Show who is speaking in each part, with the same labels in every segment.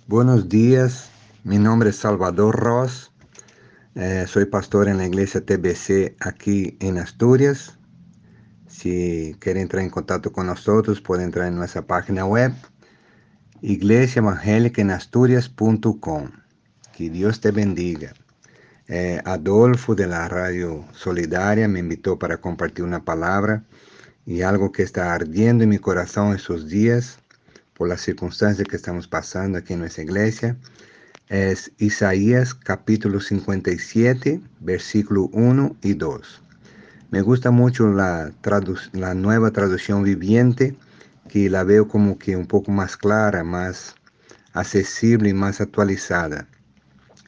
Speaker 1: Buenos días, mi nombre es Salvador Ross, soy pastor en la iglesia TBC aquí en Asturias. Si quiere entrar en contacto con nosotros, puede entrar en nuestra página web, iglesiaevangelicaenasturias.com. Que Dios te bendiga. Adolfo de la Radio Solidaria me invitó para compartir una palabra y algo que está ardiendo en mi corazón estos días por las circunstancias que estamos pasando aquí en nuestra iglesia. Es Isaías capítulo 57, versículo 1 y 2. Me gusta mucho la nueva traducción viviente, que la veo como que un poco más clara, más accesible y más actualizada.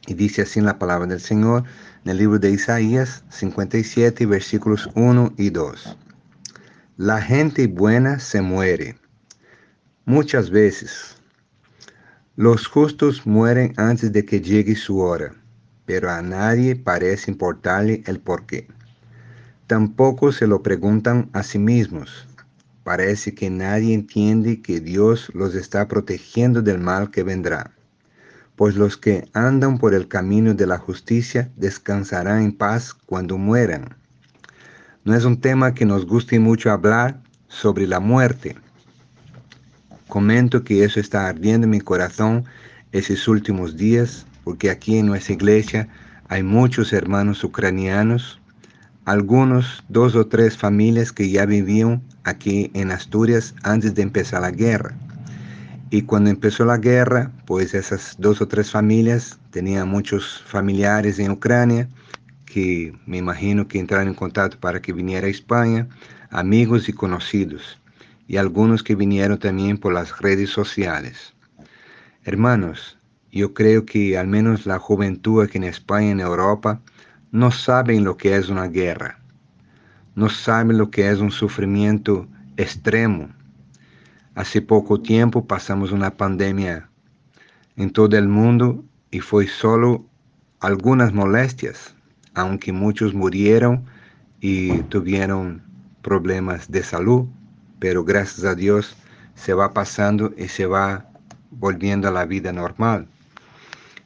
Speaker 1: Y dice así la palabra del Señor en el libro de Isaías 57, versículos 1 y 2. La gente buena se muere. Muchas veces los justos mueren antes de que llegue su hora, pero a nadie parece importarle el porqué. Tampoco se lo preguntan a sí mismos. Parece que nadie entiende que Dios los está protegiendo del mal que vendrá, pues los que andan por el camino de la justicia descansarán en paz cuando mueran. No es un tema que nos guste mucho hablar sobre la muerte. Comento que eso está ardiendo en mi corazón esos últimos días, porque aquí en nuestra iglesia hay muchos hermanos ucranianos, algunos 2 o 3 familias que ya vivían aquí en Asturias antes de empezar la guerra. Y cuando empezó la guerra, pues esas 2 o 3 familias tenían muchos familiares en Ucrania, que me imagino que entraron en contacto para que viniera a España, amigos y conocidos, y algunos que vinieron también por las redes sociales. Hermanos, yo creo que al menos la juventud aquí en España y en Europa no saben lo que es una guerra, no saben lo que es un sufrimiento extremo. Hace poco tiempo pasamos una pandemia en todo el mundo y fue solo algunas molestias, aunque muchos murieron y tuvieron problemas de salud, pero gracias a Dios se va pasando y se va volviendo a la vida normal.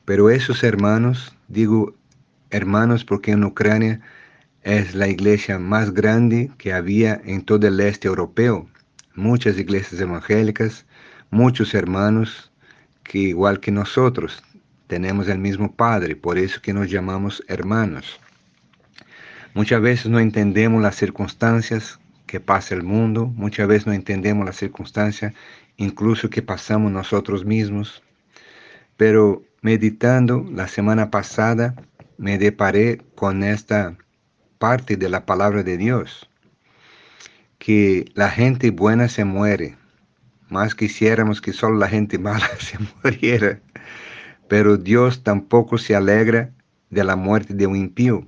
Speaker 1: Pero esos hermanos, digo hermanos porque en Ucrania es la iglesia más grande que había en todo el este europeo, muchas iglesias evangélicas, muchos hermanos que igual que nosotros tenemos el mismo Padre, por eso que nos llamamos hermanos. Muchas veces no entendemos las circunstancias que pasa el mundo, muchas veces no entendemos las circunstancias incluso que pasamos nosotros mismos, pero meditando la semana pasada me deparé con esta parte de la palabra de Dios, que la gente buena se muere. Más quisiéramos que solo la gente mala se muriera, pero Dios tampoco se alegra de la muerte de un impío,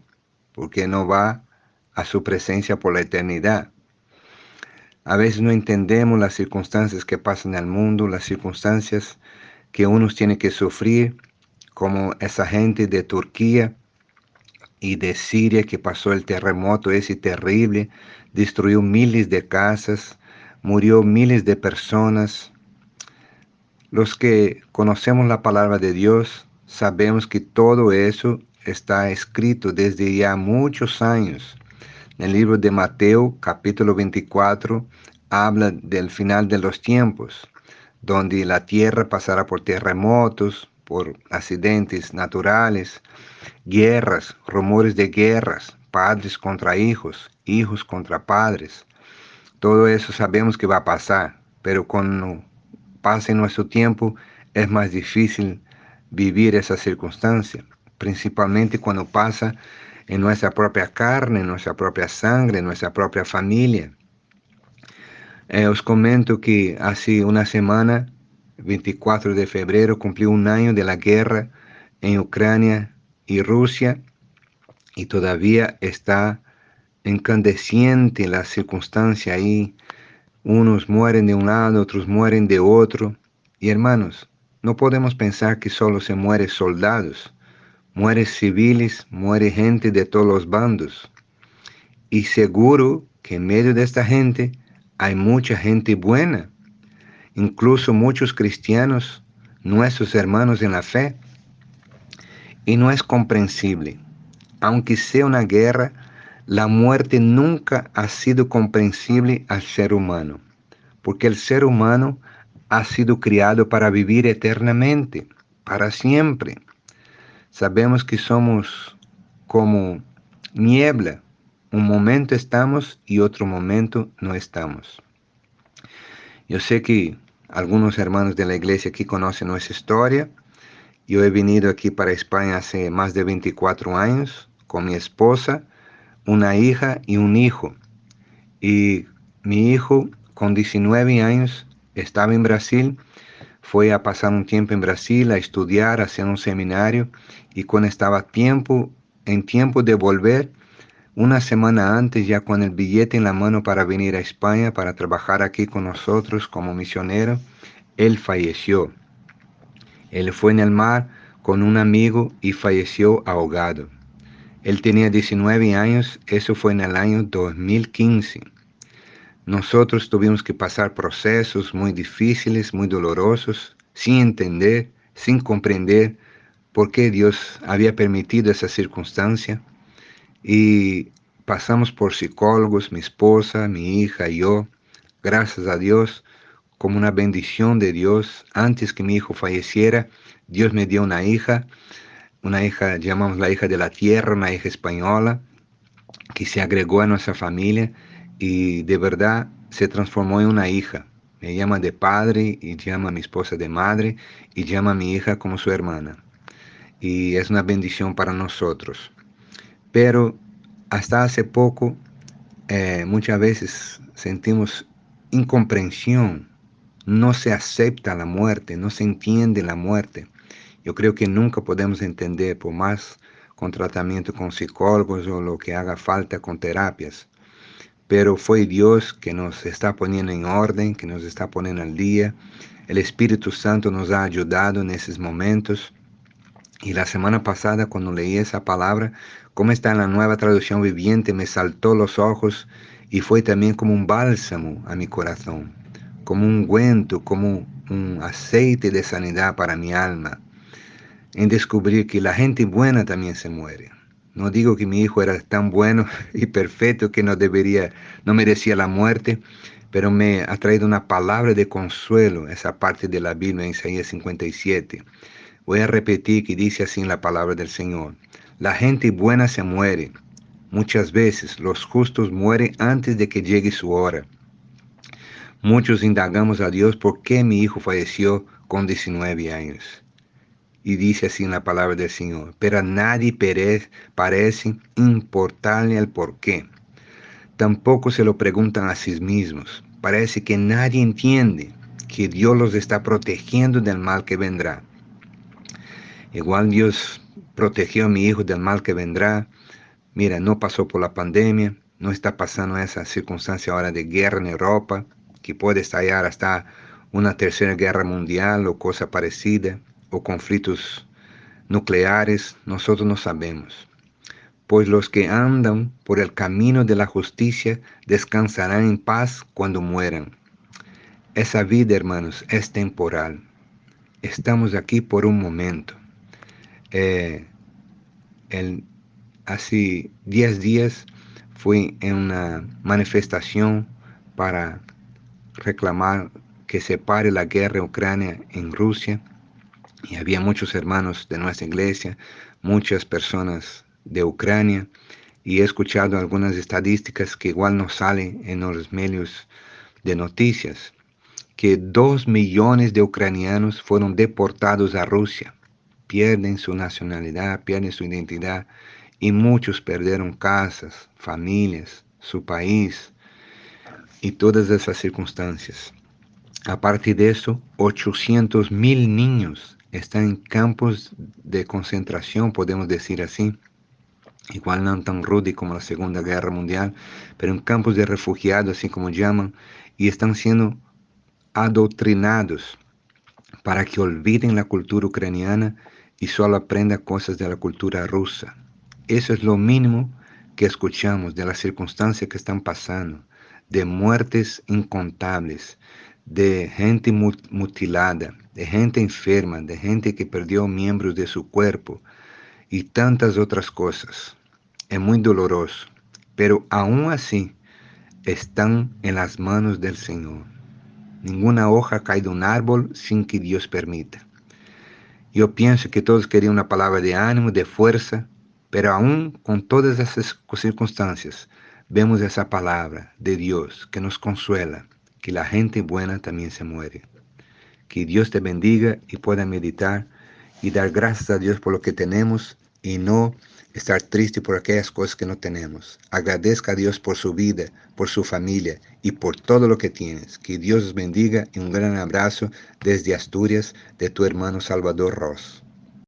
Speaker 1: porque no va a su presencia por la eternidad. A veces no entendemos las circunstancias que pasan en el mundo, las circunstancias que unos tienen que sufrir, como esa gente de Turquía y de Siria que pasó el terremoto ese terrible, destruyó miles de casas, murió miles de personas. Los que conocemos la palabra de Dios sabemos que todo eso está escrito desde ya muchos años. En el libro de Mateo, capítulo 24, habla del final de los tiempos, donde la tierra pasará por terremotos, por accidentes naturales, guerras, rumores de guerras, padres contra hijos, hijos contra padres. Todo eso sabemos que va a pasar, pero cuando pase nuestro tiempo es más difícil vivir esa circunstancia, principalmente cuando pasa en nuestra propia carne, en nuestra propia sangre, en nuestra propia familia. Os comento que hace una semana, 24 de febrero, cumplió un año de la guerra en Ucrania y Rusia, y todavía está incandescente la circunstancia ahí. Unos mueren de un lado, otros mueren de otro. Y hermanos, no podemos pensar que solo se mueren soldados. Mueren civiles, muere gente de todos los bandos. Y seguro que en medio de esta gente hay mucha gente buena. Incluso muchos cristianos nuestros hermanos en la fe, y no es comprensible. Aunque sea una guerra, la muerte nunca ha sido comprensible al ser humano, porque el ser humano ha sido criado para vivir eternamente, para siempre. Sabemos que somos como niebla. Un momento estamos y otro momento no estamos. Yo sé que algunos hermanos de la iglesia aquí conocen nuestra historia. Yo he venido aquí para España hace más de 24 años con mi esposa, una hija y un hijo. Y mi hijo con 19 años estaba en Brasil, fue a pasar un tiempo en Brasil a estudiar, a hacer un seminario, y cuando estaba en tiempo de volver, una semana antes, ya con el billete en la mano para venir a España, para trabajar aquí con nosotros como misionero, él falleció. Él fue en el mar con un amigo y falleció ahogado. Él tenía 19 años, eso fue en el año 2015. Nosotros tuvimos que pasar procesos muy difíciles, muy dolorosos, sin entender, sin comprender por qué Dios había permitido esa circunstancia. Y pasamos por psicólogos, mi esposa, mi hija y yo. Gracias a Dios, como una bendición de Dios, antes que mi hijo falleciera, Dios me dio una hija, llamamos la hija de la tierra, una hija española, que se agregó a nuestra familia y de verdad se transformó en una hija. Me llama de padre y llama a mi esposa de madre y llama a mi hija como su hermana. Y es una bendición para nosotros. Pero hasta hace poco, muchas veces sentimos incomprensión. No se acepta la muerte, no se entiende la muerte. Yo creo que nunca podemos entender, por más con tratamiento con psicólogos o lo que haga falta con terapias. Pero fue Dios que nos está poniendo en orden, que nos está poniendo al día. El Espíritu Santo nos ha ayudado en esos momentos. Y la semana pasada, cuando leí esa palabra, como está en la Nueva Traducción Viviente, me saltó los ojos y fue también como un bálsamo a mi corazón, como un ungüento, como un aceite de sanidad para mi alma, en descubrir que la gente buena también se muere. No digo que mi hijo era tan bueno y perfecto que no merecía la muerte, pero me ha traído una palabra de consuelo, esa parte de la Biblia en Isaías 57. Voy a repetir que dice así en la palabra del Señor. La gente buena se muere. Muchas veces los justos mueren antes de que llegue su hora. Muchos indagamos a Dios por qué mi hijo falleció con 19 años. Y dice así en la palabra del Señor. Pero a nadie parece importarle el por qué. Tampoco se lo preguntan a sí mismos. Parece que nadie entiende que Dios los está protegiendo del mal que vendrá. Igual Dios protegió a mi hijo del mal que vendrá. Mira, no pasó por la pandemia, no está pasando esa circunstancia ahora de guerra en Europa, que puede estallar hasta una tercera guerra mundial o cosa parecida, o conflictos nucleares, nosotros no sabemos. Pues los que andan por el camino de la justicia descansarán en paz cuando mueran. Esa vida, hermanos, es temporal. Estamos aquí por un momento. Eh, el, Hace 10 días fui en una manifestación para reclamar que se pare la guerra Ucrania en Rusia, y había muchos hermanos de nuestra iglesia, muchas personas de Ucrania, y he escuchado algunas estadísticas que igual no salen en los medios de noticias, que 2 millones de ucranianos fueron deportados a Rusia, pierden su nacionalidad, pierden su identidad, y muchos perdieron casas, familias, su país y todas esas circunstancias. Aparte de eso, 800,000 niños están en campos de concentración, podemos decir así, igual no tan rude como la Segunda Guerra Mundial, pero en campos de refugiados, así como llaman, y están siendo adoctrinados para que olviden la cultura ucraniana y solo aprendan cosas de la cultura rusa. Eso es lo mínimo que escuchamos de las circunstancias que están pasando, de muertes incontables, de gente mutilada, de gente enferma, de gente que perdió miembros de su cuerpo y tantas otras cosas. Es muy doloroso, pero aún así están en las manos del Señor. Ninguna hoja cae de un árbol sin que Dios permita. Yo pienso que todos querían una palabra de ánimo, de fuerza, pero aún con todas esas circunstancias, vemos esa palabra de Dios que nos consuela, que la gente buena también se muere. Que Dios te bendiga y pueda meditar y dar gracias a Dios por lo que tenemos y no estar triste por aquellas cosas que no tenemos. Agradezca a Dios por su vida, por su familia y por todo lo que tienes. Que Dios os bendiga y un gran abrazo desde Asturias de tu hermano Salvador Ross.